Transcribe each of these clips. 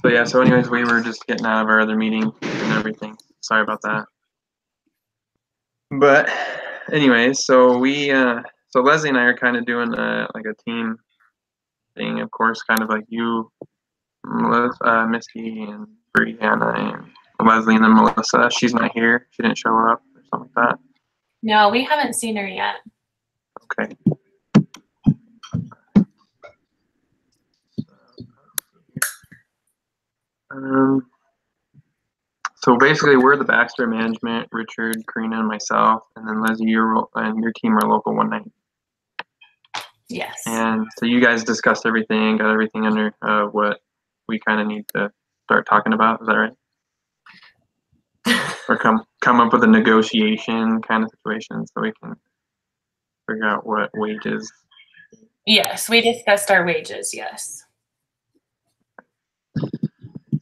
So yeah, so anyways, we were just getting out of our other meeting and everything. Sorry about that. But anyways, so so Leslie and I are kind of doing like a team thing, of course, kind of like you, Melissa, Misty, and Brianna, and Leslie, and then Melissa. She's not here. She didn't show up or something like that. No, we haven't seen her yet. Okay. So basically, we're the Baxter management, Richard, Karina, and myself, and then Leslie, your team are local 190. Yes. And so you guys discussed everything, got everything under what we kind of need to start talking about. Is that right? Or come up with a negotiation kind of situation so we can figure out what wages. Yes, we discussed our wages. Yes.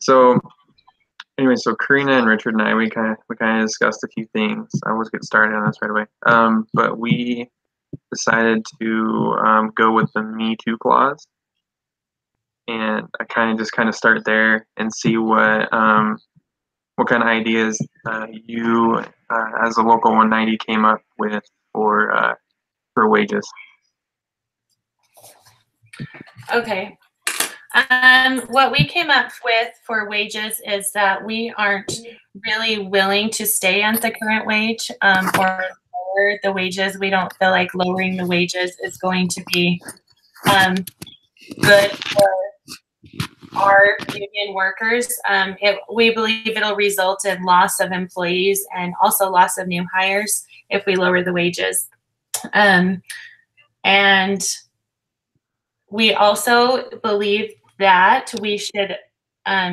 So anyway, so Karina and Richard and I, we kind of discussed a few things. I was getting started on this right away. But we decided to go with the Me Too clause, and I kind of start there and see what kind of ideas you as a local 190 came up with for wages. Okay. What we came up with for wages is that we aren't really willing to stay at the current wage or lower the wages. We don't feel like lowering the wages is going to be good for our union workers. We believe it'll result in loss of employees and also loss of new hires if we lower the wages. And we also believe that we should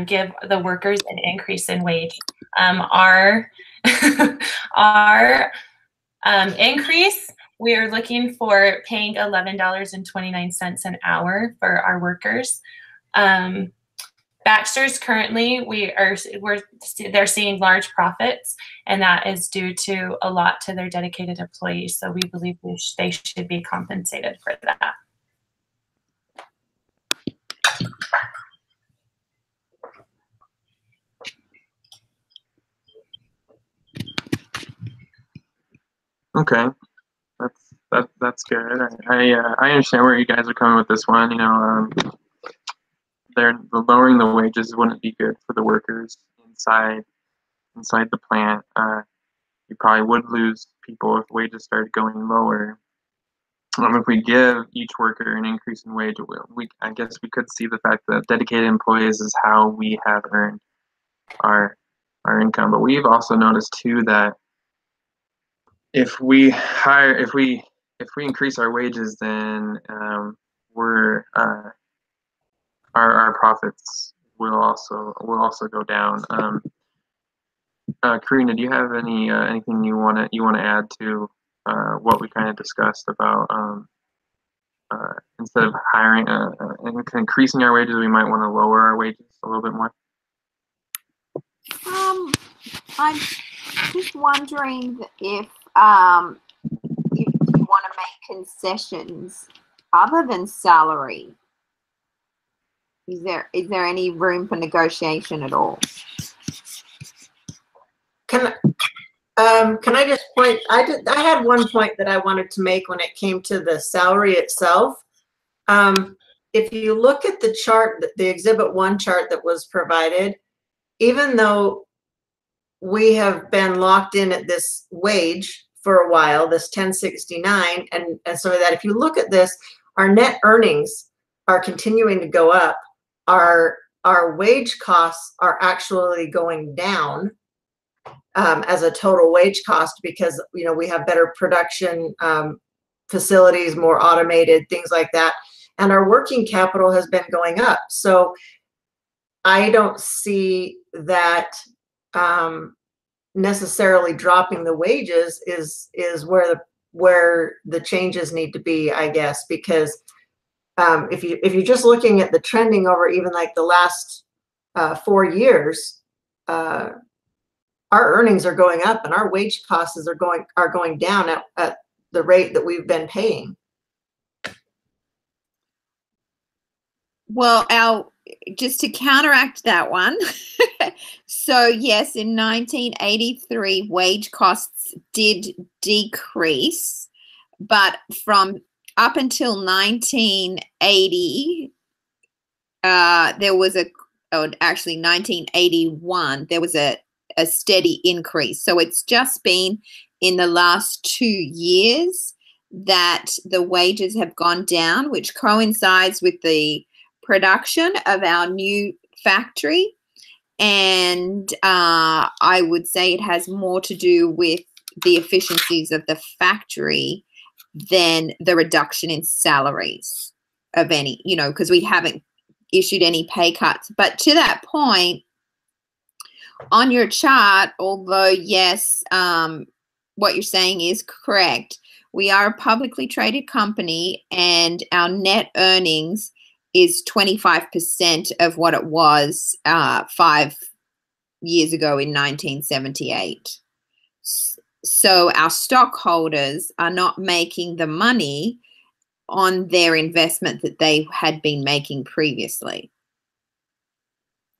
give the workers an increase in wage. Our increase, we are looking for paying $11.29 an hour for our workers. Baxter's currently, they're seeing large profits, and that is due to a lot to their dedicated employees. So we believe they should be compensated for that. Okay, that's good. I understand where you guys are coming with this one. You know, lowering the wages wouldn't be good for the workers inside the plant. You probably would lose people if wages started going lower. If we give each worker an increase in wage, I guess we could see the fact that dedicated employees is how we have earned our income. But we've also noticed too that if we increase our wages, then our profits will also go down. Karina, do you have anything you want to add to what we kind of discussed about instead of hiring and increasing our wages, we might want to lower our wages a little bit more? I'm just wondering if you want to make concessions other than salary. Is there any room for negotiation at all? Can I just point? I had one point that I wanted to make when it came to the salary itself. If you look at the chart, the Exhibit 1 chart that was provided, even though we have been locked in at this wage for a while, this 1069, and so that if you look at this, our net earnings are continuing to go up. Our wage costs are actually going down as a total wage cost because we have better production facilities, more automated, things like that, and our working capital has been going up. So I don't see that necessarily dropping the wages is where the changes need to be, I guess, because if you're just looking at the trending over even like the last 4 years, our earnings are going up and our wage costs are going down at the rate that we've been paying. Well, just to counteract that one, so yes, in 1983, wage costs did decrease, but from up until 1980, there was actually 1981, there was a steady increase. So it's just been in the last 2 years that the wages have gone down, which coincides with the production of our new factory. And I would say it has more to do with the efficiencies of the factory than the reduction in salaries of any, because we haven't issued any pay cuts. But to that point, on your chart, although yes, what you're saying is correct, we are a publicly traded company and our net earnings is 25% of what it was 5 years ago in 1978. So our stockholders are not making the money on their investment that they had been making previously.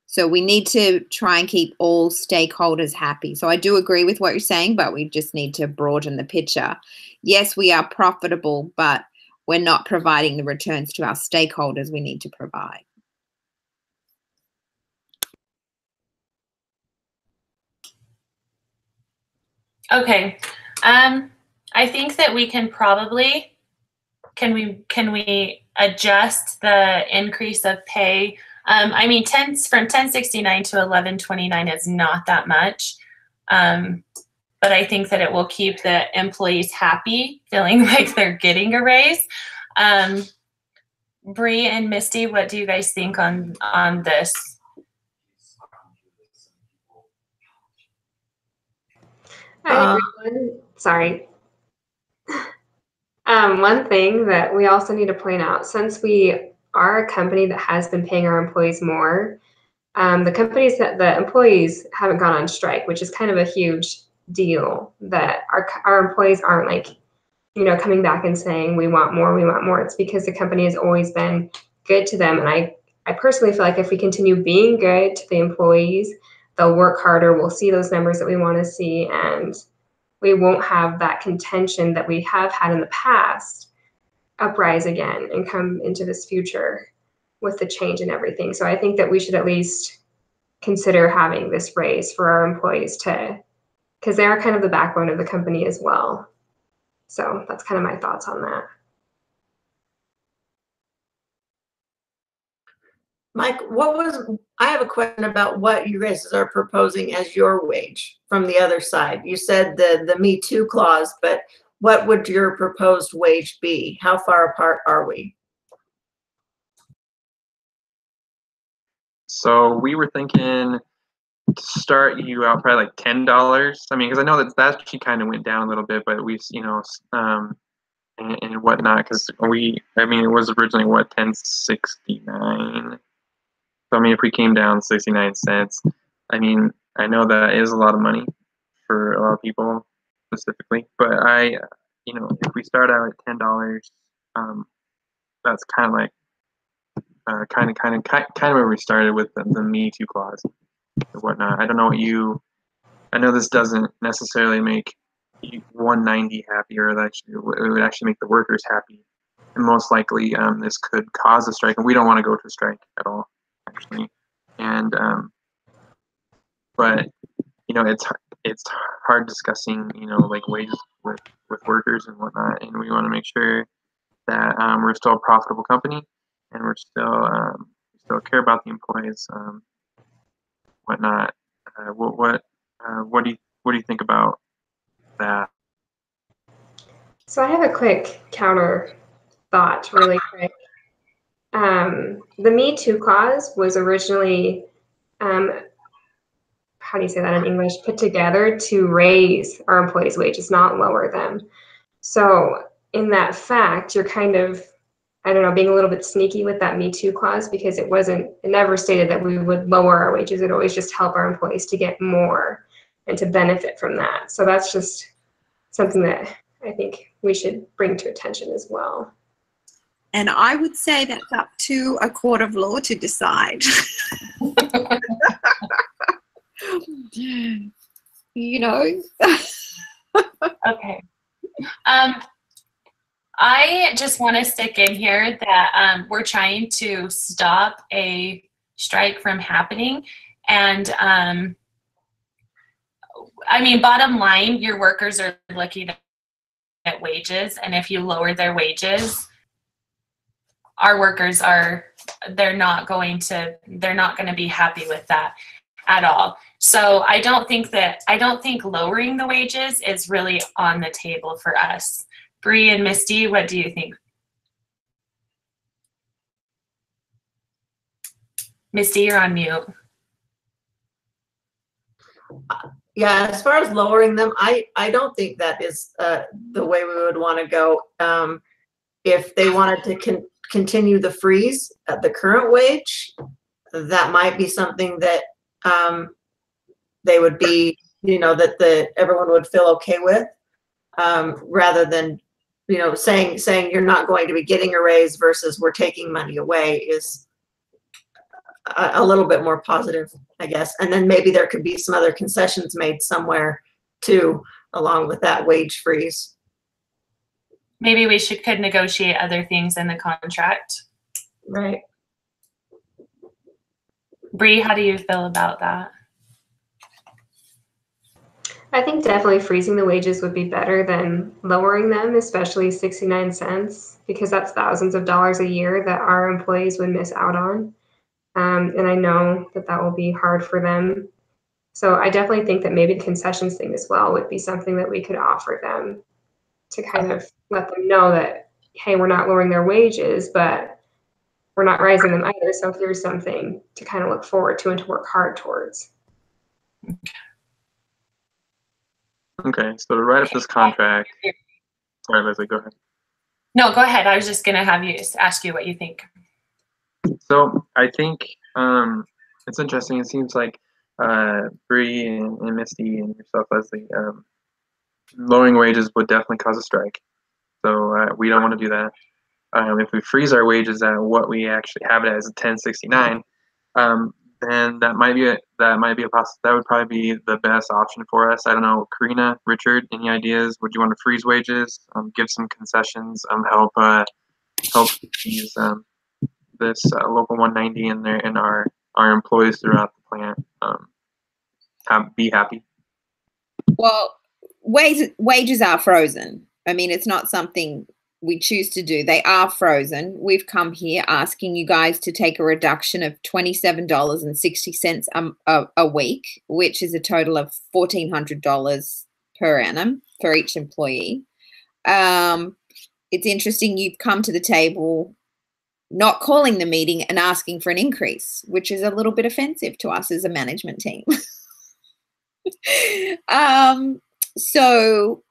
So we need to try and keep all stakeholders happy. So I do agree with what you're saying, but we just need to broaden the picture. Yes, we are profitable, but we're not providing the returns to our stakeholders we need to provide. Okay. I think that we can probably, can we adjust the increase of pay? I mean, from 1069 to 1129 is not that much. But I think that it will keep the employees happy, feeling like they're getting a raise. Bree and Misty, what do you guys think on this? Sorry. One thing that we also need to point out, since we are a company that has been paying our employees more, the employees haven't gone on strike, which is kind of a huge deal, that our employees aren't like, coming back and saying, we want more, we want more. It's because the company has always been good to them. And I personally feel like if we continue being good to the employees, they'll work harder, we'll see those numbers that we want to see, and we won't have that contention that we have had in the past uprise again and come into this future with the change and everything. So I think that we should at least consider having this raise for our employees because they are kind of the backbone of the company as well. So that's kind of my thoughts on that. Mike, I have a question about what you guys are proposing as your wage from the other side. You said the Me Too clause, but what would your proposed wage be? How far apart are we? So we were thinking to start you out probably like $10. I mean, because I know that actually kind of went down a little bit, but we've, and whatnot, because it was originally what, 1069. So I mean, if we came down 69 cents, I mean, I know that is a lot of money for a lot of people specifically, but if we start out at $10, that's kind of like kind of where we started with the Me Too clause and whatnot. I don't know I know this doesn't necessarily make 190 happy, or it would actually make the workers happy, and most likely this could cause a strike, and we don't want to go to a strike at all, actually. And but it's hard discussing like wages with workers and whatnot, and we want to make sure that we're still a profitable company, and we still care about the employees, whatnot. What do you think about that? So I have a quick counter thought, really quick. The Me Too clause was originally, how do you say that in English, put together to raise our employees' wages, not lower them. So in that fact, you're kind of, I don't know, being a little bit sneaky with that Me Too clause, because it never stated that we would lower our wages. It always just help our employees to get more and to benefit from that. So that's just something that I think we should bring to attention as well. And I would say that's up to a court of law to decide. You know. Okay. I just want to stick in here that we're trying to stop a strike from happening. And I mean, bottom line, your workers are looking at wages. And if you lower their wages, our workers they're not going to be happy with that at all. So I don't think lowering the wages is really on the table for us. Bree and Misty, what do you think? Misty, you're on mute. Yeah, as far as lowering them, I don't think that is the way we would want to go. If they wanted to continue the freeze at the current wage, that might be something that they would be, you know, that everyone would feel okay with, rather than, you know, saying you're not going to be getting a raise versus we're taking money away is a little bit more positive, I guess. And then maybe there could be some other concessions made somewhere too, along with that wage freeze. Maybe we could negotiate other things in the contract. Right. Bree, how do you feel about that? I think definitely freezing the wages would be better than lowering them, especially 69 cents, because that's thousands of dollars a year that our employees would miss out on. And I know that will be hard for them. So I definitely think that maybe the concessions thing as well would be something that we could offer them to kind of let them know that, hey, we're not lowering their wages, but we're not raising them either. So here's something to kind of look forward to and to work hard towards. Okay, so to write up this contract, sorry, Leslie, go ahead. No, go ahead. I was just going to ask you what you think. So I think it's interesting. It seems like Bree and Misty and yourself, Leslie, lowering wages would definitely cause a strike. So we don't want to do that. If we freeze our wages at what we actually have it as, $10.69, then that might be that would probably be the best option for us. I don't know, Karina, Richard, any ideas? Would you want to freeze wages, give some concessions, help these this local 190 and our employees throughout the plant be happy? Well, wages are frozen. I mean, it's not something we choose to do. They are frozen. We've come here asking you guys to take a reduction of $27.60 a week, which is a total of $1,400 per annum for each employee. It's interesting you've come to the table not calling the meeting and asking for an increase, which is a little bit offensive to us as a management team. So,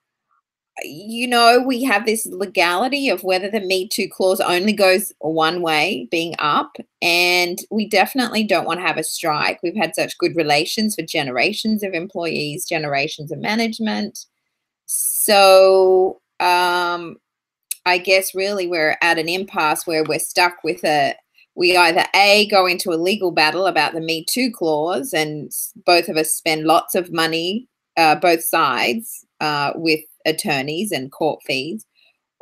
you know, we have this legality of whether the Me Too clause only goes one way, being up, and we definitely don't want to have a strike. We've had such good relations for generations of employees, generations of management. So I guess really we're at an impasse where we're stuck with we either A, go into a legal battle about the Me Too clause, and both of us spend lots of money, both sides, with attorneys and court fees,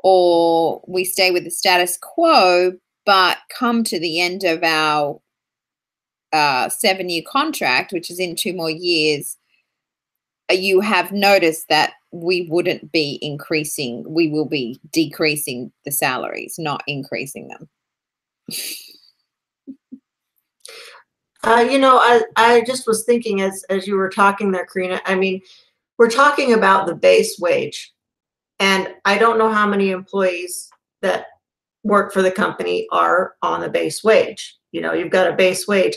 or we stay with the status quo, but come to the end of our 7-year contract, which is in 2 more years, you have noticed that we wouldn't be increasing, we will be decreasing the salaries, not increasing them. You know, I just was thinking as you were talking there, Karina, I mean, we're talking about the base wage, and I don't know how many employees that work for the company are on the base wage. You know, you've got a base wage.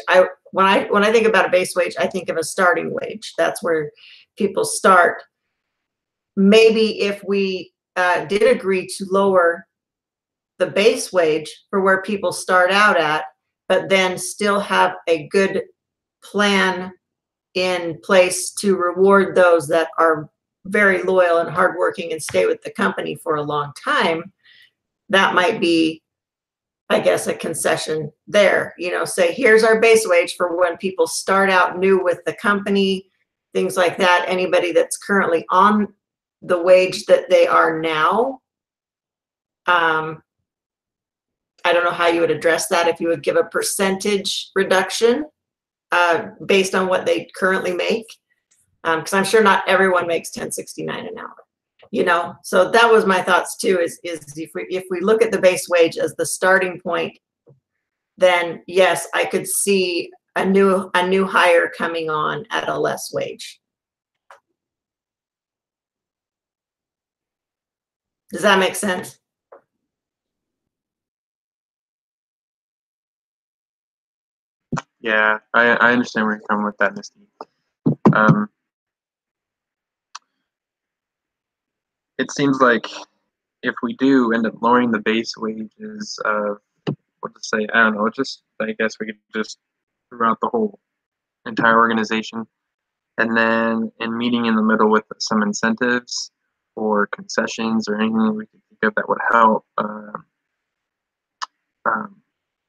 When I think about a base wage, I think of a starting wage. That's where people start. Maybe if we did agree to lower the base wage for where people start out at, but then still have a good plan in place to reward those that are very loyal and hardworking and stay with the company for a long time, that might be I guess, a concession there, you know, say, here's our base wage for when people start out new with the company, things like that. Anybody that's currently on the wage that they are now, I don't know how you would address that, if you would give a percentage reduction based on what they currently make. Because I'm sure not everyone makes $10.69 an hour, you know. So that was my thoughts too, is if we look at the base wage as the starting point, then yes, I could see a new hire coming on at a less wage. Does that make sense? Yeah, I understand where you're coming with that, Misty. It seems like if we do end up lowering the base wages of, what to say, I don't know, just, I guess we could just throughout the whole entire organization, and then in meeting in the middle with some incentives or concessions or anything we could think of that would help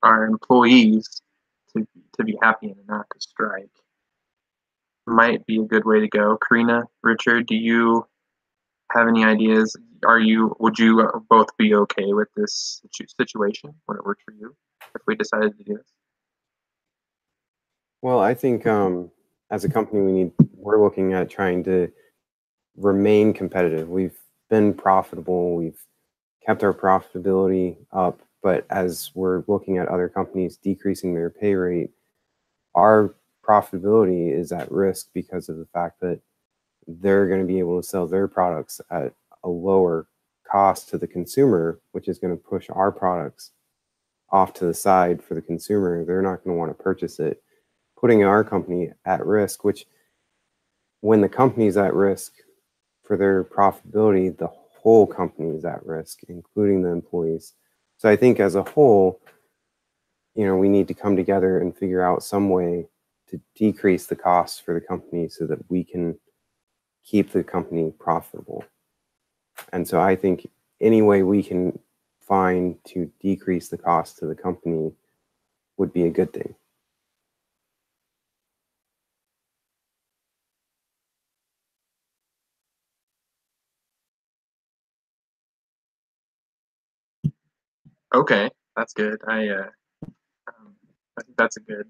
our employees to be happy and not to strike, might be a good way to go. Karina, Richard, do you have any ideas? Would you both be okay with this situation when it works for you if we decided to do this? Well, I think as a company, we're looking at trying to remain competitive. We've been profitable. We've kept our profitability up. But as we're looking at other companies decreasing their pay rate, our profitability is at risk because of the fact that they're going to be able to sell their products at a lower cost to the consumer, which is going to push our products off to the side for the consumer. They're not going to want to purchase it, putting our company at risk, which when the company is at risk for their profitability, the whole company is at risk, including the employees. So I think as a whole, we need to come together and figure out some way to decrease the costs for the company so that we can keep the company profitable. And so I think any way we can find to decrease the cost to the company would be a good thing. Okay, that's good. I think that's a good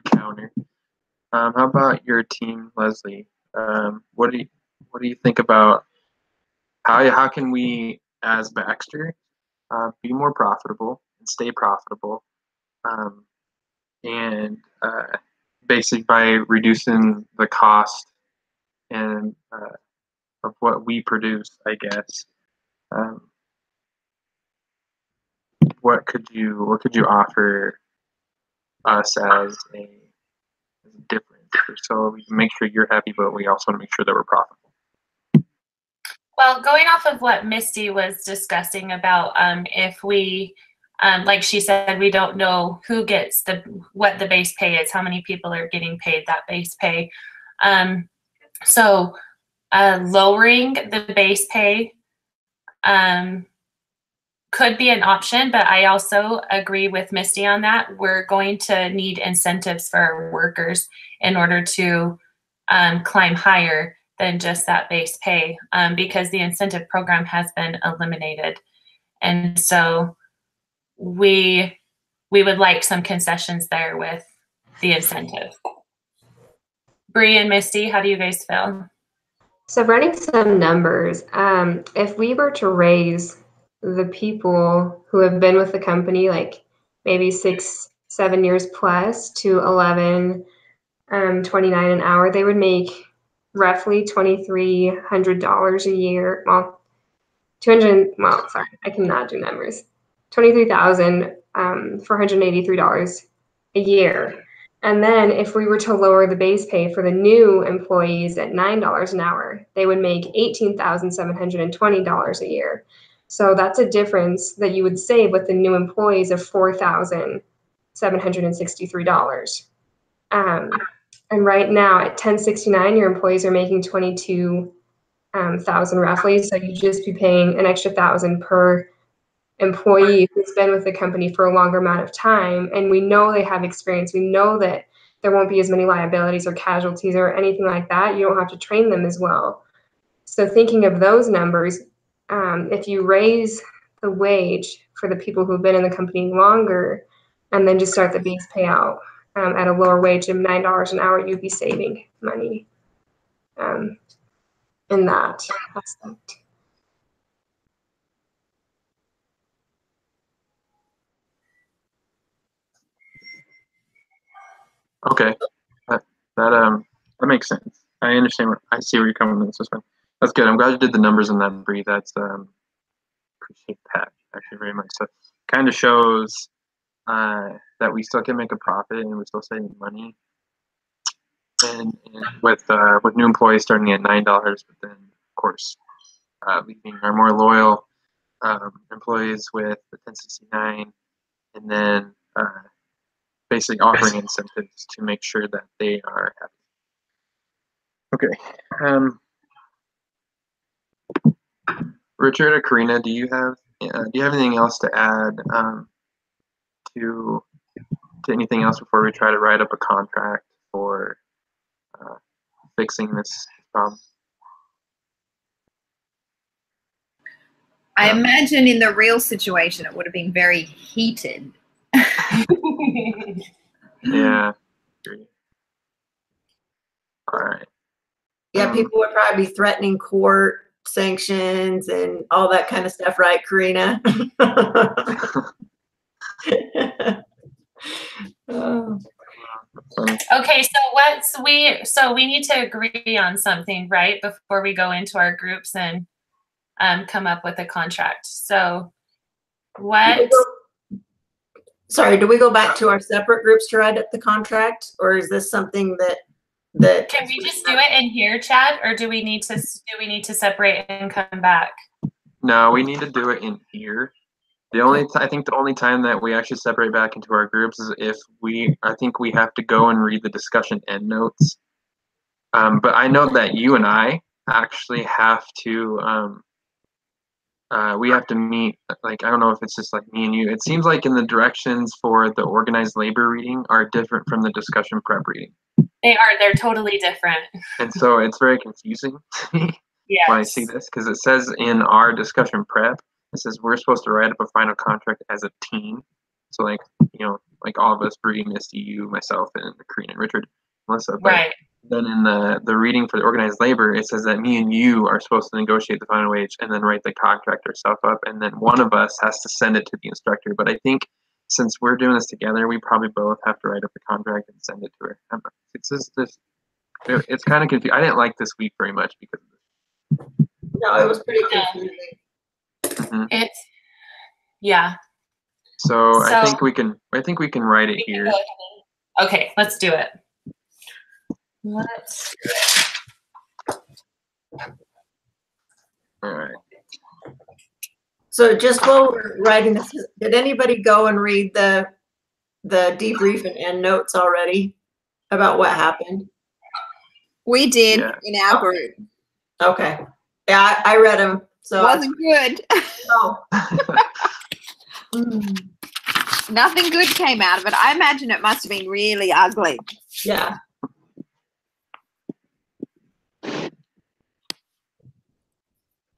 counter. How about your team, Leslie? What do you think about how can we, as Baxter, be more profitable and stay profitable, and basically by reducing the cost and of what we produce, I guess. What could you offer us as a difference, so we can make sure you're happy, but we also want to make sure that we're profitable? Well, going off of what Misty was discussing about if we, like she said, we don't know who gets what the base pay is, how many people are getting paid that base pay. So lowering the base pay could be an option, but I also agree with Misty on that. We're going to need incentives for our workers in order to climb higher than just that base pay, because the incentive program has been eliminated. And so we would like some concessions there with the incentive. Bree and Misty, how do you guys feel? So running some numbers, if we were to raise the people who have been with the company, like maybe 6-7 years plus, to $11.29 an hour, they would make roughly $2,300 a year. Well, sorry, I cannot do numbers. $23,483 a year. And then if we were to lower the base pay for the new employees at $9 an hour, they would make $18,720 a year. So that's a difference that you would save with the new employees of $4,763. And right now at $10.69, your employees are making $22,000 roughly. So you just be paying an extra $1,000 per employee who's been with the company for a longer amount of time, and we know they have experience, we know that there won't be as many liabilities or casualties or anything like that, you don't have to train them as well. So thinking of those numbers, if you raise the wage for the people who've been in the company longer and then just start the base payout at a lower wage of $9 an hour, you'd be saving money in that aspect. Okay, that makes sense. I understand. I see where you're coming from this one. That's good. I'm glad you did the numbers in that, Bree. That's appreciate that actually very much. So kind of shows that we still can make a profit and we're still saving money. And with new employees starting at $9, but then of course leaving our more loyal employees with the 1069, and then basically offering incentives to make sure that they are happy. Okay. Richard or Karina, do you have anything else to add to anything else before we try to write up a contract for fixing this problem? I imagine in the real situation it would have been very heated. Yeah. All right. Yeah, people would probably be threatening court sanctions and all that kind of stuff, right, Karina? Oh. Okay, so we need to agree on something, right, before we go into our groups and come up with a contract. So what? Sorry, do we go back to our separate groups to write up the contract, or is this something that can we just do it in here, Chad, or do we need to separate and come back? No, we need to do it in here. I think the only time that we actually separate back into our groups is if I think we have to go and read the discussion end notes. But I know that you and I actually have to, we have to meet, like, I don't know if it's just like me and you. It seems like in the directions for the organized labor reading are different from the discussion prep reading. They're totally different. And so it's very confusing to me when I see this, because it says in our discussion prep, it says we're supposed to write up a final contract as a team. So like, like all of us, Bree, Misty, you, myself, and Karina and Richard, Melissa. But right. Then in the reading for the organized labor, it says that me and you are supposed to negotiate the final wage and then write the contract ourselves up. And then one of us has to send it to the instructor. But I think since we're doing this together, we probably both have to write up the contract and send it to her. It's just this. It's kind of confusing. I didn't like this week very much because of this. No, it was pretty confusing. Mm-hmm. Yeah. So I think we can write it here. Okay, let's do it. Let's do it. All right. So just while we're writing this, did anybody go and read the debrief and end notes already about what happened? We did in our group. Okay. Yeah, I read them. So wasn't good. No. Nothing good came out of it. I imagine it must have been really ugly. Yeah.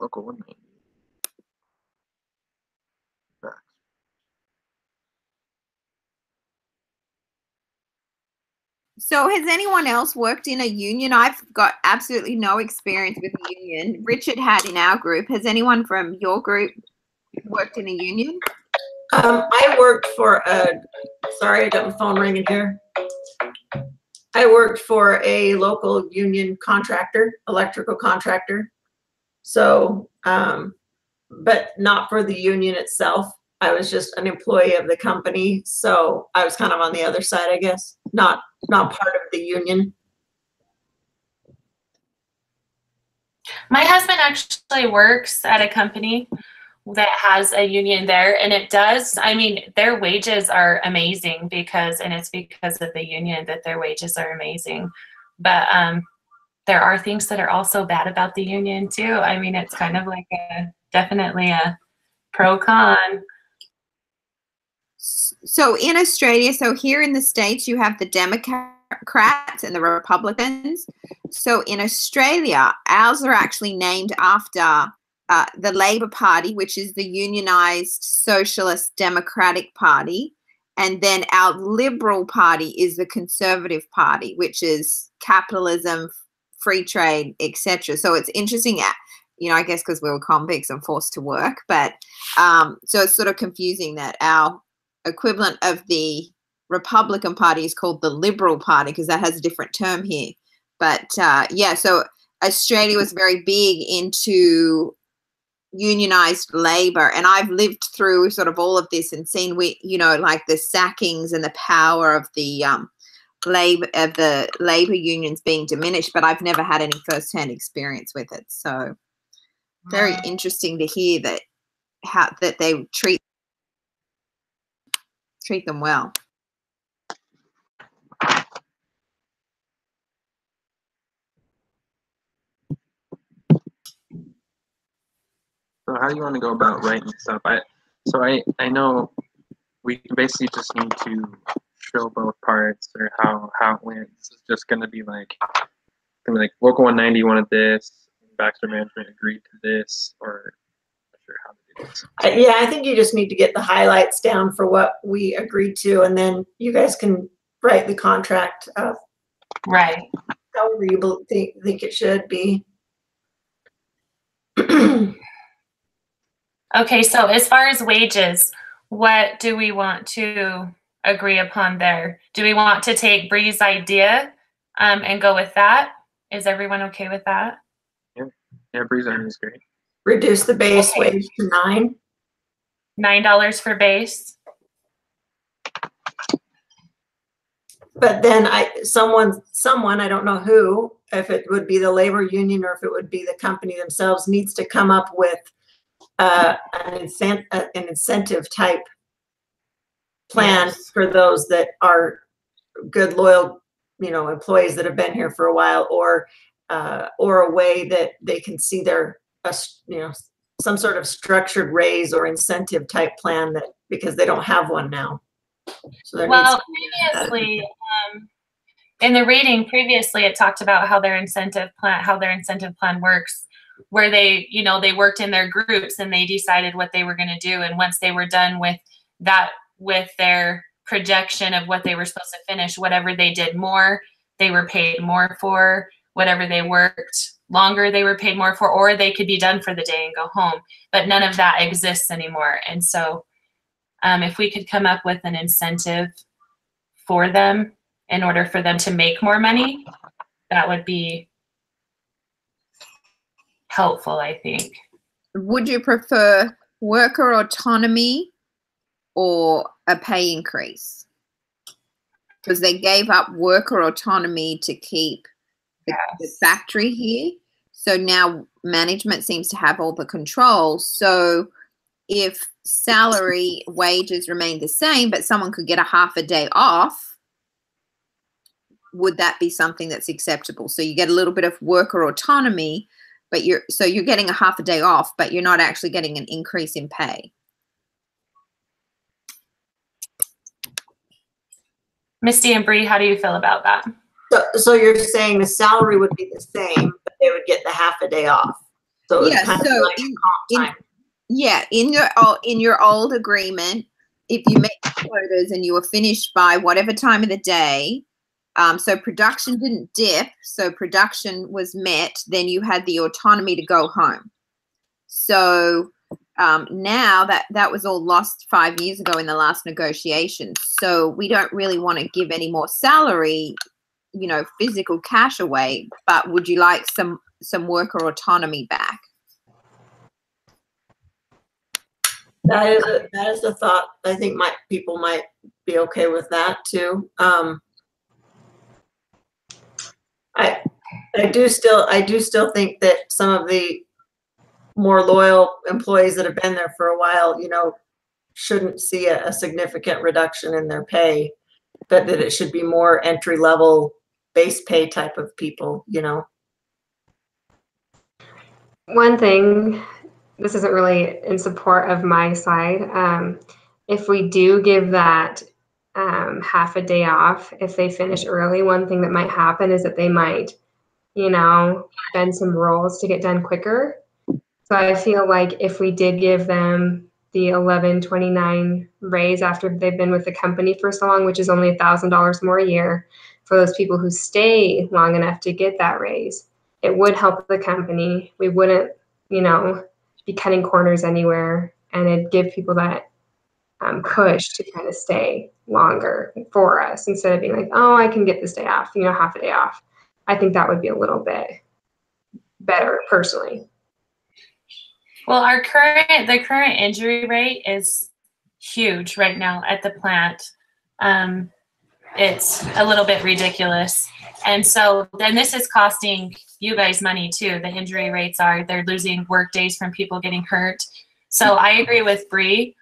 Local 190. So has anyone else worked in a union? I've got absolutely no experience with a union. Richard had in our group. Has anyone from your group worked in a union? I worked for sorry, I got my phone ringing here. I worked for a local union contractor, electrical contractor. So, but not for the union itself. I was just an employee of the company. So I was kind of on the other side, I guess, not part of the union. My husband actually works at a company that has a union there, and it does, I mean, their wages are amazing and it's because of the union that their wages are amazing. But there are things that are also bad about the union too. I mean, it's kind of like definitely a Pro con. So in Australia, so here in the States, you have the Democrats and the Republicans. So in Australia, ours are actually named after the Labor Party, which is the unionized Socialist Democratic Party. And then our Liberal Party is the Conservative Party, which is capitalism, free trade, etc. So it's interesting, I guess because we were convicts and forced to work. But so it's sort of confusing that our equivalent of the Republican Party is called the Liberal Party because that has a different term here. But yeah, so Australia was very big into unionized labor, and I've lived through sort of all of this and seen like the sackings and the power of the labor unions being diminished, but I've never had any firsthand experience with it. So very interesting to hear that they treat them well. So how do you want to go about writing stuff? I know we basically just need to show both parts or how it went. This is just gonna be like Local 190 wanted this, Baxter Management agreed to this, or I'm not sure how to do this. Yeah, I think you just need to get the highlights down for what we agreed to, and then you guys can write the contract Right. however you think it should be. Okay, so as far as wages, what do we want to agree upon there? Do we want to take Bree's idea and go with that? Is everyone okay with that? Yeah, Bree's idea is great. Reduce the base wage to $9 for base. But then someone, I don't know who, if it would be the labor union or if it would be the company themselves, needs to come up with an incentive type plan for those that are good, loyal, employees that have been here for a while, or a way that they can see their, some sort of structured raise or incentive type plan because they don't have one now. So previously, in the rating previously, it talked about how their incentive plan works, where they worked in their groups and they decided what they were going to do. And once they were done with that, with their projection of what they were supposed to finish, whatever they did more, they were paid more for. Whatever they worked longer, they were paid more for, or they could be done for the day and go home. But none of that exists anymore. And so if we could come up with an incentive for them in order for them to make more money, that would be helpful, I think. Would you prefer worker autonomy or a pay increase? Because they gave up worker autonomy to keep the factory here. So now management seems to have all the control. So if salary wages remain the same, but someone could get a half a day off, would that be something that's acceptable? So you get a little bit of worker autonomy, but you're getting a half a day off, but you're not actually getting an increase in pay. Misty and Bree, how do you feel about that? So you're saying the salary would be the same, but they would get the half a day off. So yeah, kind so of like in your old agreement, if you met quotas and you were finished by whatever time of the day, so production didn't dip, so production was met, then you had the autonomy to go home. So now that was all lost 5 years ago in the last negotiation. So we don't really want to give any more salary, physical cash away, but would you like some worker autonomy back? That is a thought. I think people might be okay with that too. I do still think that some of the more loyal employees that have been there for a while, shouldn't see a significant reduction in their pay, but that it should be more entry level base pay type of people, One thing this isn't really in support of my side. If we do give that half a day off, if they finish early, one thing that might happen is that they might, bend some rules to get done quicker. So I feel like if we did give them the 11.29 raise after they've been with the company for so long, which is only $1,000 more a year for those people who stay long enough to get that raise, it would help the company. We wouldn't, be cutting corners anywhere, and it'd give people that push to kind of stay longer for us instead of being like, oh, I can get this day off, half a day off. I think that would be a little bit better personally. Well, the current injury rate is huge right now at the plant. It's a little bit ridiculous. And so then this is costing you guys money too. The injury rates they're losing work days from people getting hurt. So I agree with Bree.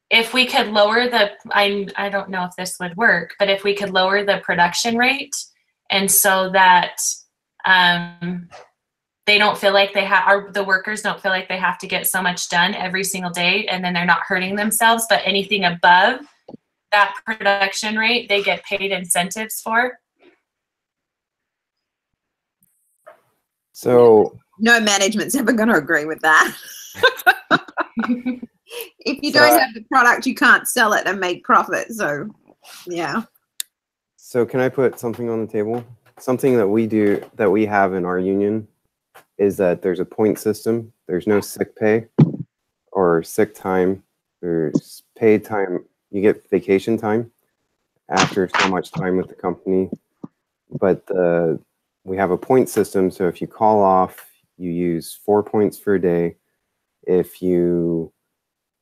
If we could lower I don't know if this would work, but if we could lower the production rate, and so that they don't feel like the workers don't feel like they have to get so much done every single day, and then they're not hurting themselves, but anything above that production rate, they get paid incentives for. So no management's ever going to agree with that. If you don't have the product, you can't sell it and make profit. So, yeah. So can I put something on the table? Something that we have in our union is that there's a point system. There's no sick pay or sick time. There's paid time. You get vacation time after so much time with the company. But we have a point system. So if you call off, you use 4 points for a day. If you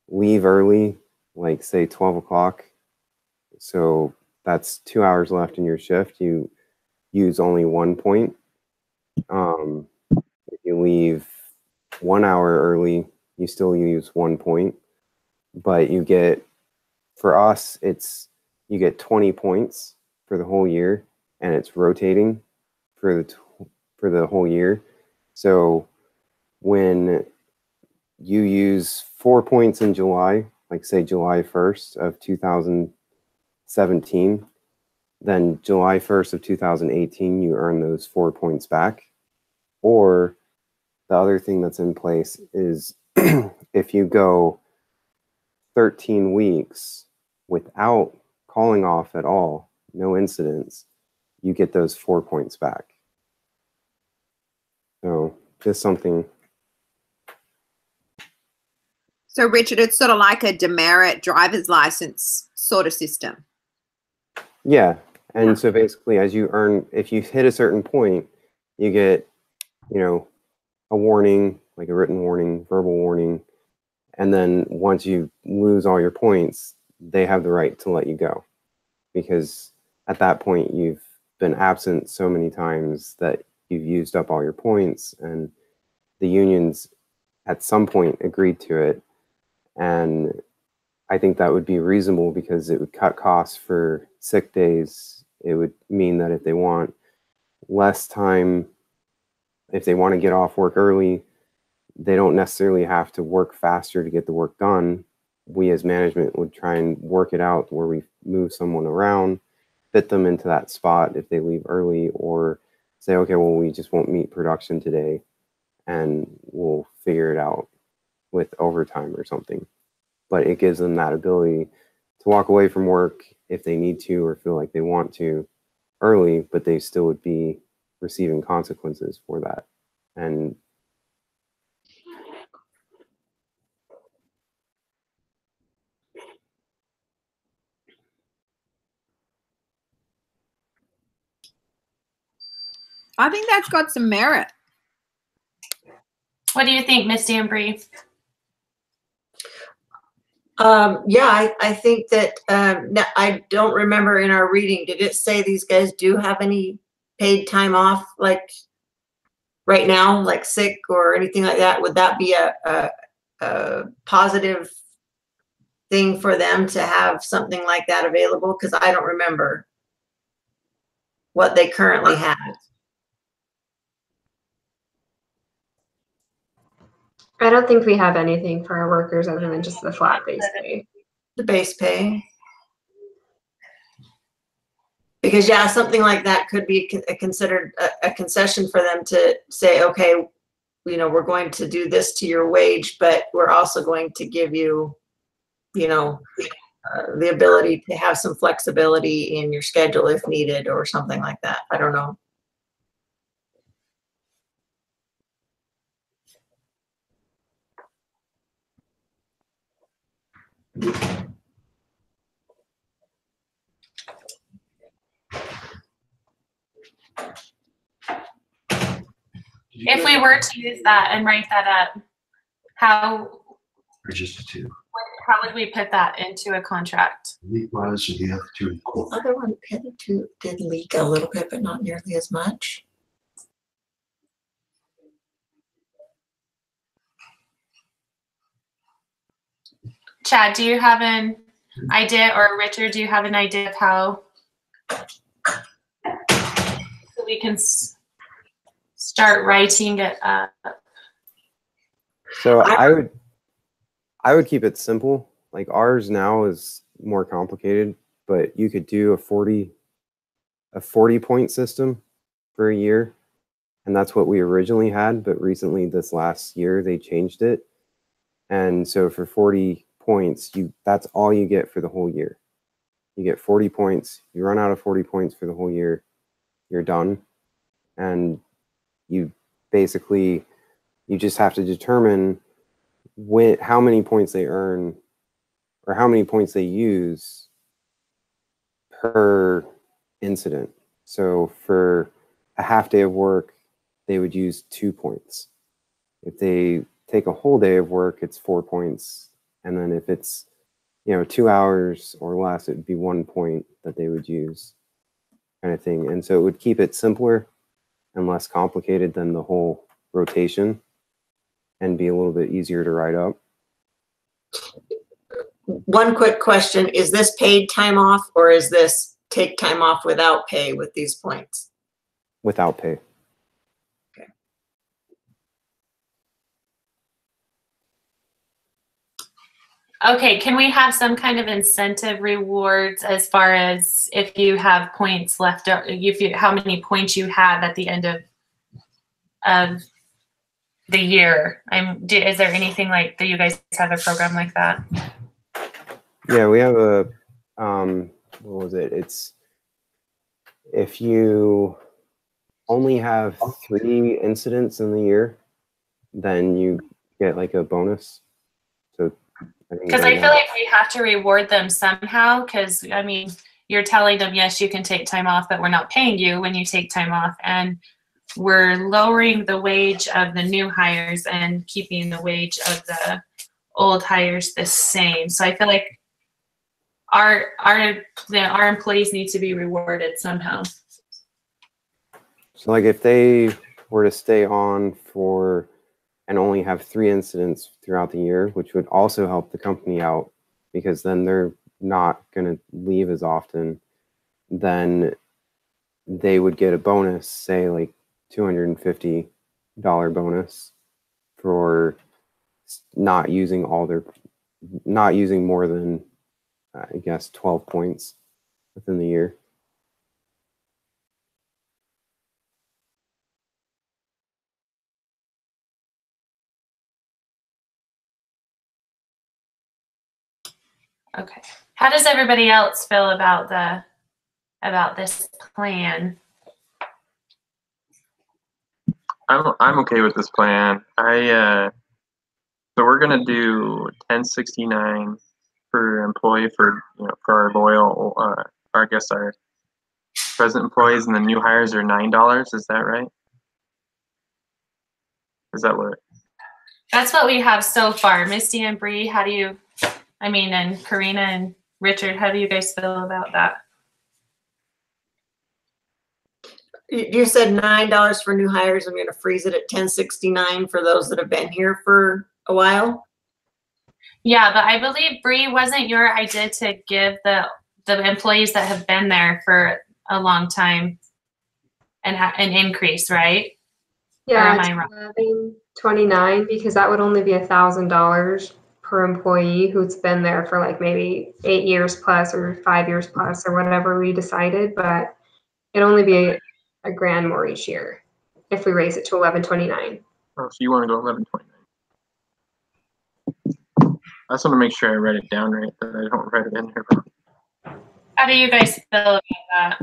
leave early, like say 12 o'clock, so that's 2 hours left in your shift, you use only 1 point. If you leave 1 hour early, you still use 1 point. But for us, you get 20 points for the whole year, and it's rotating for the whole year. So when you use 4 points in July, like say July 1st of 2017, then July 1st of 2018, you earn those 4 points back. Or the other thing that's in place is if you go 13 weeks without calling off at all, no incidents, you get those 4 points back. So just something. So, Richard, it's sort of like a demerit driver's license sort of system. Yeah. And so basically, if you hit a certain point, you get, a warning, like a written warning, verbal warning. And then once you lose all your points, they have the right to let you go. Because at that point, you've been absent so many times that you've used up all your points. And the unions at some point agreed to it. And I think that would be reasonable because it would cut costs for sick days. It would mean that if they want less time, if they want to get off work early, they don't necessarily have to work faster to get the work done. We as management would try and work it out where we move someone around, fit them into that spot if they leave early, or say, okay, well, we just won't meet production today and we'll figure it out with overtime or something. But it gives them that ability to walk away from work if they need to or feel like they want to early, but they still would be receiving consequences for that. And I think that's got some merit. What do you think, Misty and Bree? Yeah, I think that I don't remember in our reading, did it say these guys do have any paid time off, like right now, like sick or anything like that? Would that be a positive thing for them to have something like that available? Because I don't remember what they currently have. I don't think we have anything for our workers other than just the flat base pay. The base pay. Because yeah, something like that could be considered a concession for them to say, okay, you know, we're going to do this to your wage, but we're also going to give you, you know, the ability to have some flexibility in your schedule if needed or something like that. I don't know. If we were to use that and write that up, how Or just a two. how would we put that into a contract? Leak-wise, you have to quote. Other one did leak a little bit, but not nearly as much. Chad, do you have an idea, or Richard, do you have an idea of how we can start writing it up? So I would keep it simple. Like ours now is more complicated, but you could do a 40 point system for a year. And that's what we originally had, but recently this last year they changed it. And so for 40 points, that's all you get for the whole year. You get 40 points. You run out of 40 points for the whole year, you're done. And you basically, you just have to determine how many points they earn or how many points they use per incident. So for a half day of work, they would use 2 points. If they take a whole day of work, it's 4 points. And then if it's, 2 hours or less, it would be 1 point that they would use, kind of thing. And so it would keep it simpler and less complicated than the whole rotation and be a little bit easier to write up. One quick question, is this paid time off or is this take time off without pay with these points? Without pay. Okay, can we have some kind of incentive rewards as far as if you have points left, how many points you have at the end of the year? Is there anything like, do you guys have a program like that? Yeah, we have a, what was it? It's if you only have 3 incidents in the year, then you get like a bonus. So because I feel like we have to reward them somehow, because I mean, you're telling them, yes, you can take time off, but we're not paying you when you take time off. And we're lowering the wage of the new hires and keeping the wage of the old hires the same. So I feel like our employees need to be rewarded somehow. So like if they were to stay on for and only have 3 incidents throughout the year, which would also help the company out because then they're not going to leave as often, then they would get a bonus, say like $250 bonus for not using more than, I guess, 12 points within the year. Okay. How does everybody else feel about this plan? I'm okay with this plan. So we're gonna do 1069 per employee for our loyal I guess our present employees, and the new hires are $9. Is that right? Is that what? That's what we have so far. Misty and Bree, and Karina and Richard, how do you guys feel about that? You said $9 for new hires. I'm going to freeze it at 1069 for those that have been here for a while. Yeah, but I believe Bree, wasn't your idea to give the employees that have been there for a long time an increase, right? Yeah, or am I wrong? 29 because that would only be $1,000 per employee who's been there for like maybe 8 years plus or 5 years plus or whatever we decided, but it'd only be a grand more each year if we raise it to 1129. Oh, so you want to go 1129? I just want to make sure I write it down right, that I don't write it in here wrong. How do you guys feel about that?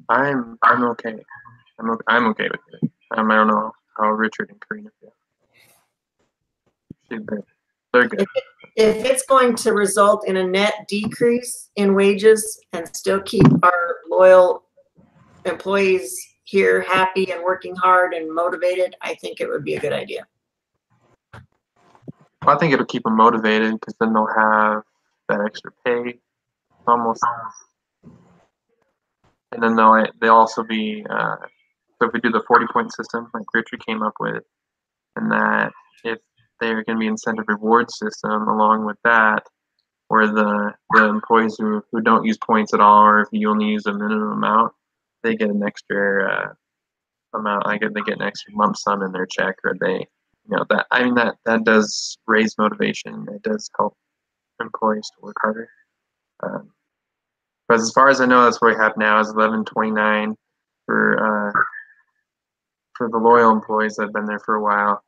I'm okay. I'm okay with it. I don't know how Richard and Karina feel. They're good. If it's going to result in a net decrease in wages and still keep our loyal employees here happy and working hard and motivated, I think it would be a good idea. Well, I think it'll keep them motivated because then they'll have that extra pay, almost, and then they'll also be. So if we do the 40-point system like Richard came up with, and that if they're going to be incentive reward system along with that, where the employees who don't use points at all, or if you only use a minimum amount, they get an extra amount. They get an extra lump sum in their check, or they, that does raise motivation. It does help employees to work harder. But as far as I know, that's what we have now is 1129 for the loyal employees that have been there for a while.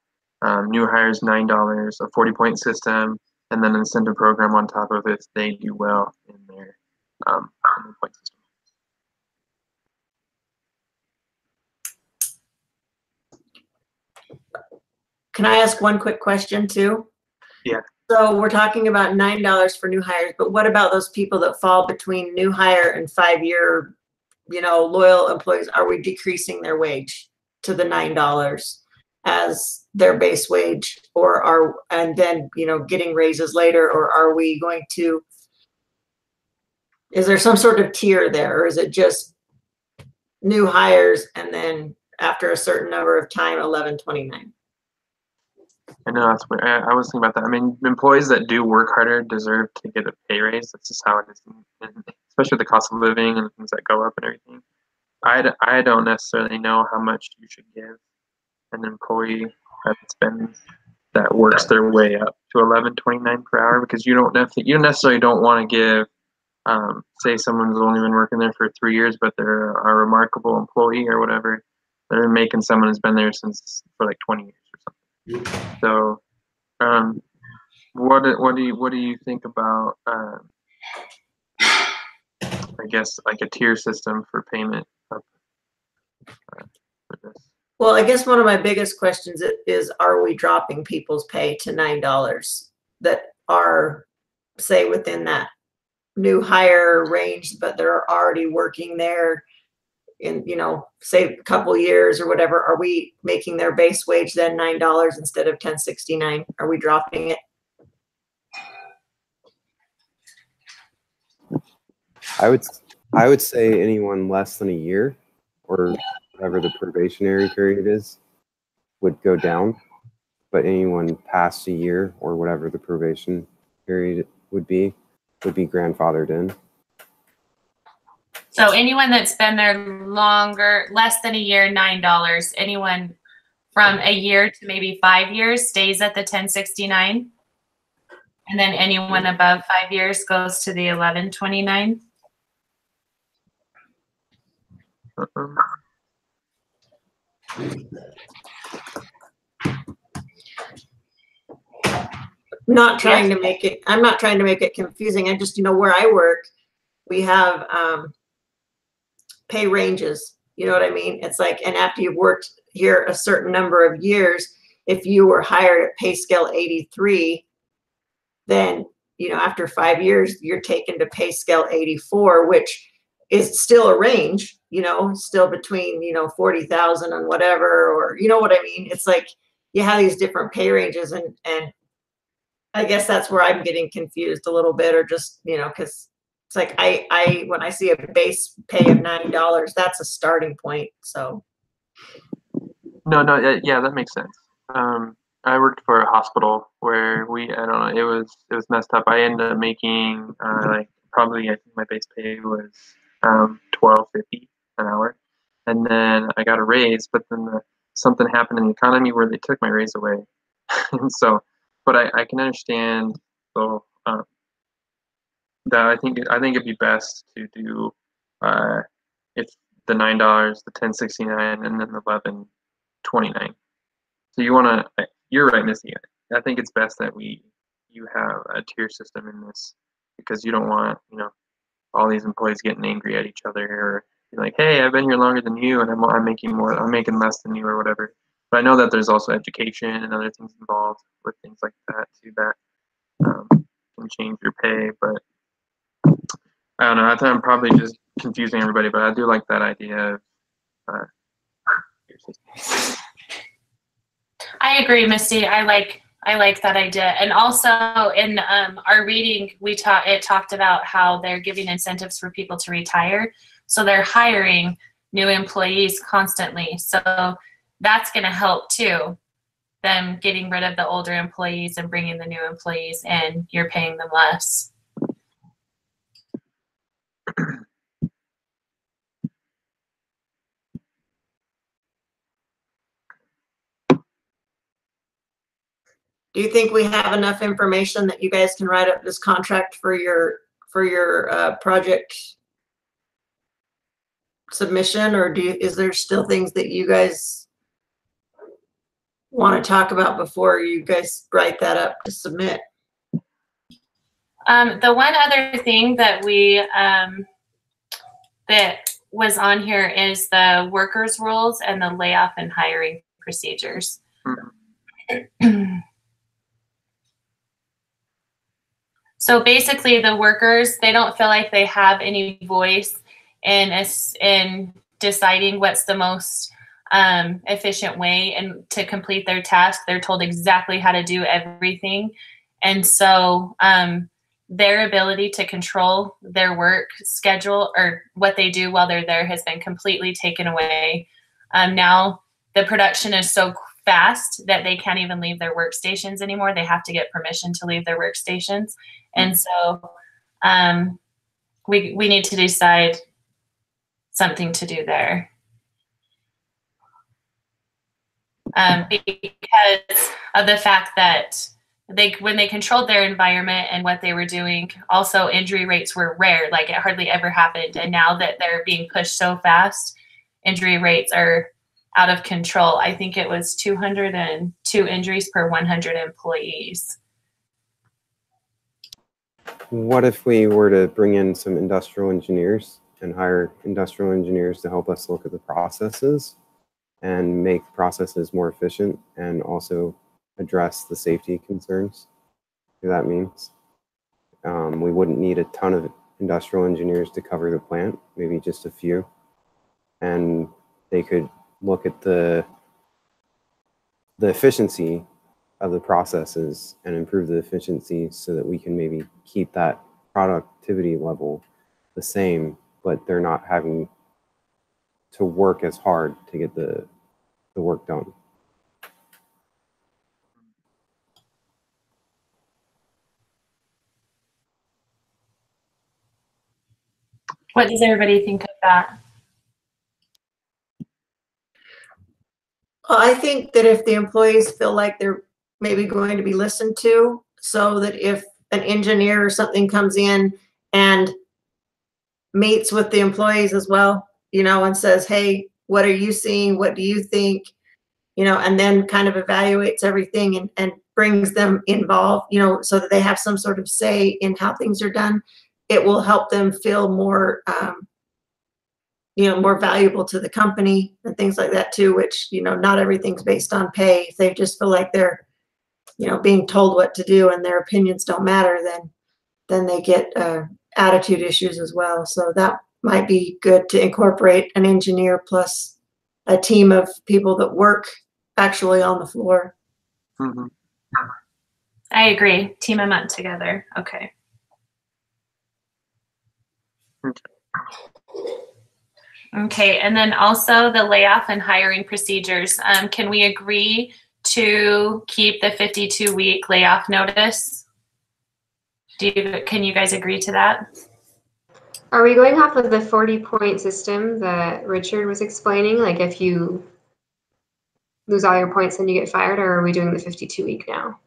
New hires $9, a 40-point system, and then an incentive program on top of it if they do well in their point system. Can I ask one quick question too? Yeah. So we're talking about $9 for new hires, but what about those people that fall between new hire and 5-year, loyal employees? Are we decreasing their wage to the $9 as their base wage, and then getting raises later, or are we going to? Is there some sort of tier there, or is it just new hires and then after a certain number of time, 1129? I know that's what I was thinking about that. I mean, employees that do work harder deserve to get a pay raise. That's just how it is, especially the cost of living and things that go up and everything. I don't necessarily know how much you should give an employee that works their way up to 1129 per hour, because you necessarily don't want to give, say someone's only been working there for 3 years, but they're a remarkable employee or whatever. They're making someone who's been there for like 20 years or something. So, what do you think about? I guess like a tier system for payment for this. Well, I guess one of my biggest questions is, are we dropping people's pay to $9 that are, say, within that new hire range, but they're already working there in, say a couple years or whatever? Are we making their base wage then $9 instead of $10.69? Are we dropping it? I would say anyone less than a year or whatever the probationary period is would go down, but anyone past a year or whatever the probation period would be grandfathered in. So anyone that's been there longer, less than a year, $9. Anyone from a year to maybe 5 years stays at the 1069. And then anyone above 5 years goes to the 1129. I'm not trying to make it confusing. I just, where I work, we have pay ranges. You know what I mean? It's like, and after you've worked here a certain number of years, if you were hired at pay scale 83, then, after 5 years, you're taken to pay scale 84, which is still a range, still between, 40,000 and whatever, or, you know what I mean? It's like you have these different pay ranges, and I guess that's where I'm getting confused a little bit, or just, because it's like I when I see a base pay of $9, that's a starting point. So. No, yeah, that makes sense. I worked for a hospital where I don't know, it was messed up. I ended up making I think my base pay was $12.50 an hour, and then I got a raise. But then something happened in the economy where they took my raise away, and so. But I can understand though that I think it'd be best to do if the $9, the $10.69, and then the $11.29. So you're right, Missy. I think it's best that you have a tier system in this, because you don't want all these employees getting angry at each other, or like, hey, I've been here longer than you, and I'm making less than you, or whatever. But I know that there's also education and other things involved with things like that too, that can change your pay. But I don't know. I think I'm probably just confusing everybody, but I do like that idea of tier systems. I agree, Misty. I like that idea. And also in our reading, it talked about how they're giving incentives for people to retire. So they're hiring new employees constantly. So that's going to help too, them getting rid of the older employees and bringing the new employees in. You're paying them less. Do you think we have enough information that you guys can write up this contract for your project submission, or is there still things that you guys want to talk about before you guys write that up to submit? The one other thing that that was on here is the workers' rules and the layoff and hiring procedures. So basically, the workers, they don't feel like they have any voice in deciding what's the most efficient way and to complete their task. They're told exactly how to do everything, and so their ability to control their work schedule or what they do while they're there has been completely taken away. Now the production is so fast that they can't even leave their workstations anymore. They have to get permission to leave their workstations. And so we need to decide something to do there. Because of the fact that when they controlled their environment and what they were doing, also injury rates were rare, like it hardly ever happened. And now that they're being pushed so fast, injury rates are out of control. I think it was 202 injuries per 100 employees. What if we were to bring in some industrial engineers and hire industrial engineers to help us look at the processes and make processes more efficient and also address the safety concerns? That means we wouldn't need a ton of industrial engineers to cover the plant, maybe just a few, and they could look at the efficiency of the processes and improve the efficiency so that we can maybe keep that productivity level the same, but they're not having to work as hard to get the work done. What does everybody think of that? Well, I think that if the employees feel like they're maybe going to be listened to, so that if an engineer or something comes in and meets with the employees as well, and says, hey, what are you seeing? What do you think? And then kind of evaluates everything and brings them involved, so that they have some sort of say in how things are done. It will help them feel more, more valuable to the company and things like that too, which, not everything's based on pay. If they just feel like they're, being told what to do and their opinions don't matter, then they get attitude issues as well. So that might be good to incorporate an engineer plus a team of people that work actually on the floor. Mm-hmm. I agree. Team them up together. Okay. Okay, and then also the layoff and hiring procedures. Can we agree to keep the 52-week layoff notice? Can you guys agree to that? Are we going off of the 40-point system that Richard was explaining? Like if you lose all your points, then you get fired, or are we doing the 52-week now?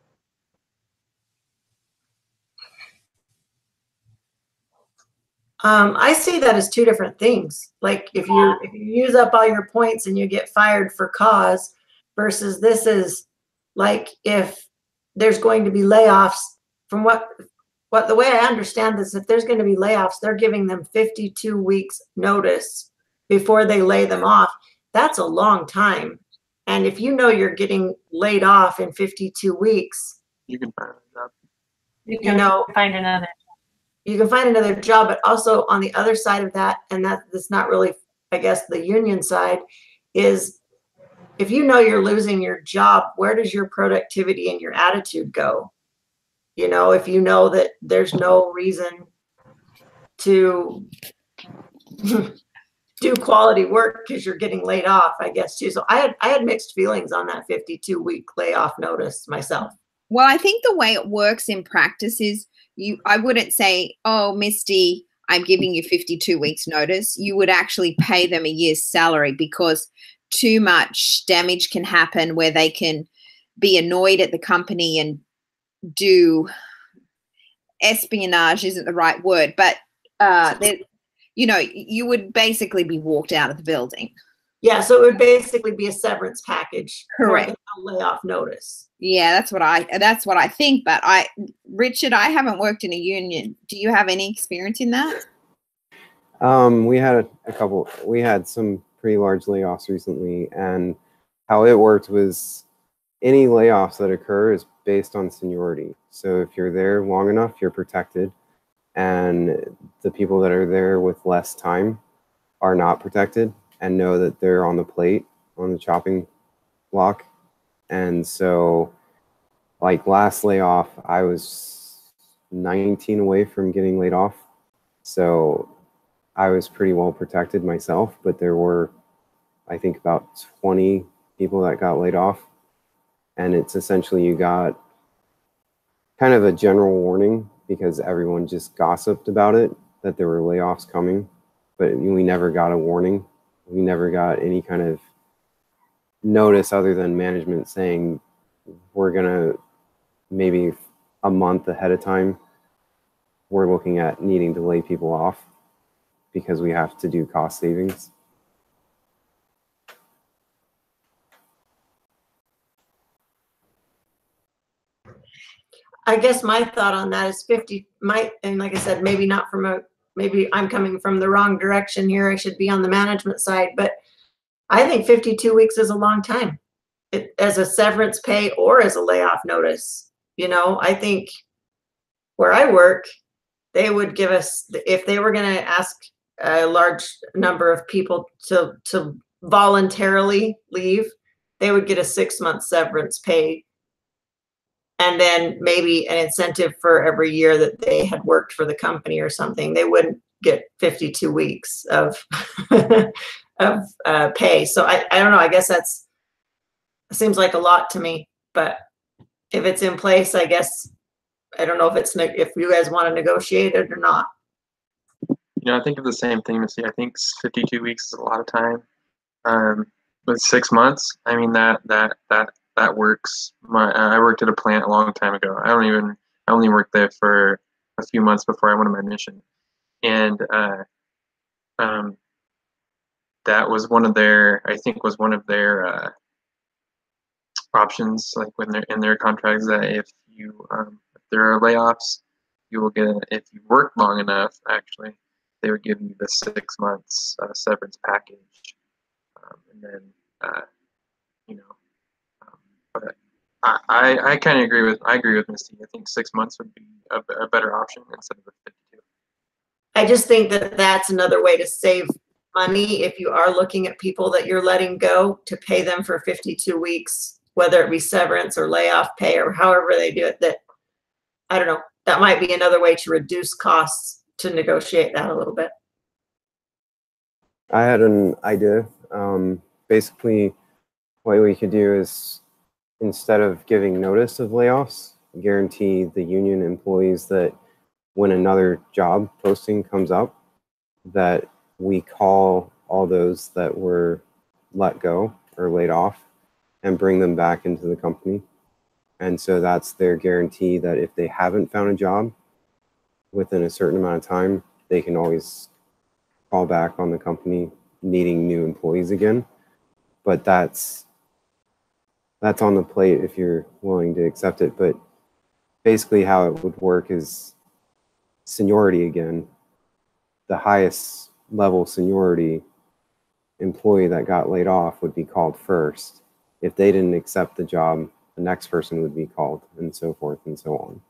I see that as two different things. Like if you use up all your points and you get fired for cause, versus this is like if there's going to be layoffs. From what the way I understand this, if there's going to be layoffs, they're giving them 52 weeks notice before they lay them off. That's a long time. And if you know you're getting laid off in 52 weeks, You can find a job. You can find another. You can find another job, but also on the other side of that, and that's not really, I guess, the union side, is if you know you're losing your job, where does your productivity and your attitude go? You know, if you know that there's no reason to do quality work because you're getting laid off, I guess too. So I had mixed feelings on that 52-week layoff notice myself. Well, I think the way it works in practice is I wouldn't say, oh, Misty, I'm giving you 52 weeks notice. You would actually pay them a year's salary, because too much damage can happen where they can be annoyed at the company and do espionage isn't the right word, but you would basically be walked out of the building. Yeah, so it would basically be a severance package. Correct. For the layoff notice. Yeah, that's what I think. But Richard, I haven't worked in a union. Do you have any experience in that? We had a couple. We had some pretty large layoffs recently, and how it worked was any layoffs that occur is based on seniority. So if you're there long enough, you're protected, and the people that are there with less time are not protected and know that they're on the plate, on the chopping block. And so, like last layoff, I was 19 away from getting laid off. So I was pretty well protected myself, but there were, I think, about 20 people that got laid off. And it's essentially, you got kind of a general warning because everyone just gossiped about it, that there were layoffs coming, but we never got a warning. We never got any kind of notice other than management saying we're gonna, maybe a month ahead of time, we're looking at needing to lay people off because we have to do cost savings. I guess my thought on that is 50 might, and like I said, maybe not maybe I'm coming from the wrong direction here. I should be on the management side, but I think 52 weeks is a long time as a severance pay or as a layoff notice. You know, I think where I work, they would give us, if they were going to ask a large number of people to voluntarily leave, they would get a 6-month severance pay. And then maybe an incentive for every year that they had worked for the company or something. They wouldn't get 52 weeks of pay. So I don't know. I guess it seems like a lot to me. But if it's in place, I guess I don't know if you guys want to negotiate it or not. You know, I think of the same thing, Missy. I think 52 weeks is a lot of time. But 6 months, I mean, that works. I worked at a plant a long time ago. I only worked there for a few months before I went on my mission, and that was one of their options, like when they're in their contracts, that if there are layoffs, you will get, if you work long enough, actually, they would give you the 6 months severance package, and then but I kind of agree with Misty. I think 6 months would be a better option instead of the 52. I just think that that's another way to save money if you are looking at people that you're letting go, to pay them for 52 weeks, whether it be severance or layoff pay or however they do it. That, I don't know, that might be another way to reduce costs, to negotiate that a little bit. I had an idea. Basically, what we could do is, instead of giving notice of layoffs, guarantee the union employees that when another job posting comes up, that we call all those that were let go or laid off and bring them back into the company. And so that's their guarantee that if they haven't found a job within a certain amount of time, they can always fall back on the company needing new employees again. But that's on the plate if you're willing to accept it. But basically how it would work is seniority again. The highest level seniority employee that got laid off would be called first. If they didn't accept the job, the next person would be called, and so forth and so on.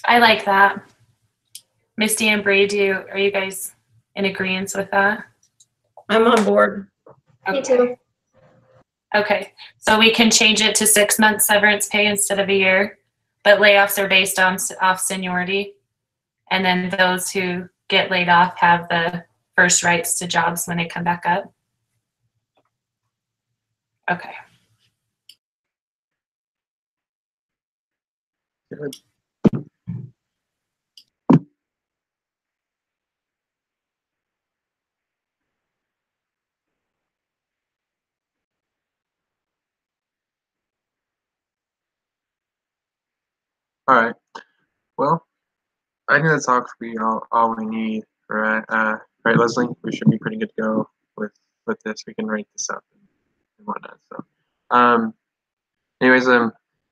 I like that. Misty and Bree, are you guys in agreement with that? I'm on board. Me too. Okay, so we can change it to 6 months severance pay instead of a year, but layoffs are based on off seniority. And then those who get laid off have the first rights to jobs when they come back up. Okay. Good. All right. Well, I think that's all we need, right? Right, Leslie? We should be pretty good to go with this. We can write this up and whatnot. So, anyways,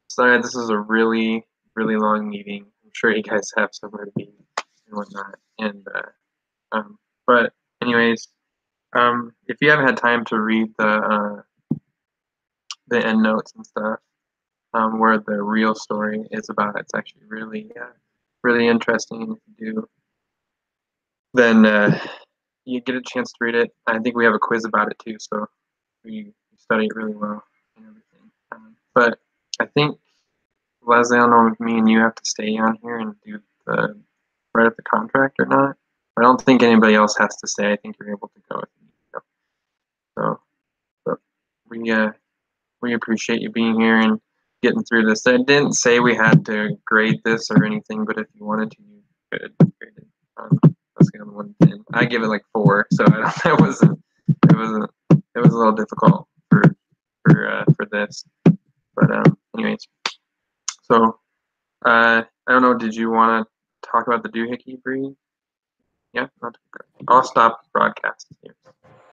sorry, this is a really, really long meeting. I'm sure you guys have somewhere to be and whatnot. And but anyways, if you haven't had time to read the end notes and stuff, where the real story is about, it's actually really, really interesting. If you do, then you get a chance to read it. I think we have a quiz about it too, so we study it really well and everything. But I think, Leslie, I don't know if me and you have to stay on here and do write up the contract or not. I don't think anybody else has to stay. I think you're able to go if you need to go. So, but we appreciate you being here and getting through this. I didn't say we had to grade this or anything, but if you wanted to, you could grade it. Let's get on 1 to 10. I give it like 4, so it was a little difficult for this. But anyways, so I don't know. Did you want to talk about the doohickey breed? Yeah, I'll stop broadcasting here.